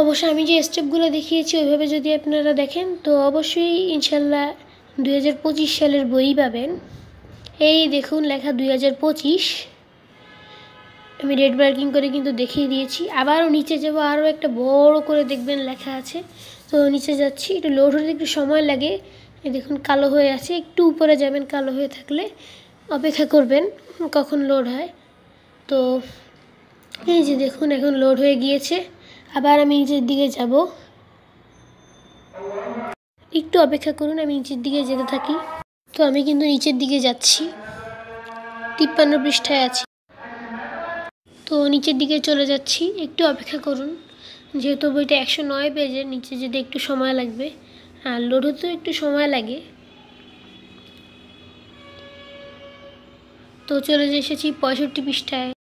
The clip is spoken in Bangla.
অবশ্য আমি যে স্টেপগুলো দেখিয়েছি ওইভাবে যদি আপনারা দেখেন তো অবশ্যই ইনশাল্লাহ 2025 সালের বই পাবেন। এই দেখুন লেখা 2025, আমি রেড মার্কিং করে কিন্তু দেখিয়ে দিয়েছি। আবারও নিচে যাবো, আরও একটা বড় করে দেখবেন লেখা আছে। তো নিচে যাচ্ছি, একটু লোড হতে একটু সময় লাগে। এই দেখুন কালো হয়ে আছে, একটু উপরে যাবেন, কালো হয়ে থাকলে অপেক্ষা করবেন কখন লোড হয়। তো এই যে দেখুন এখন লোড হয়ে গিয়েছে। আবার আমি নিচের দিকে যাব, একটু অপেক্ষা করুন, আমি নিচের দিকে যেতে থাকি। তো আমি কিন্তু নিচের দিকে যাচ্ছি, 53 পৃষ্ঠায় আছি। তো নিচের দিকে চলে যাচ্ছি, একটু অপেক্ষা করুন, যেহেতু বইটা 109 পেজের, নিচে যেতে একটু সময় লাগবে, আর লোড হতেও একটু সময় লাগে। তো চলে এসেছি 65 পৃষ্ঠায়।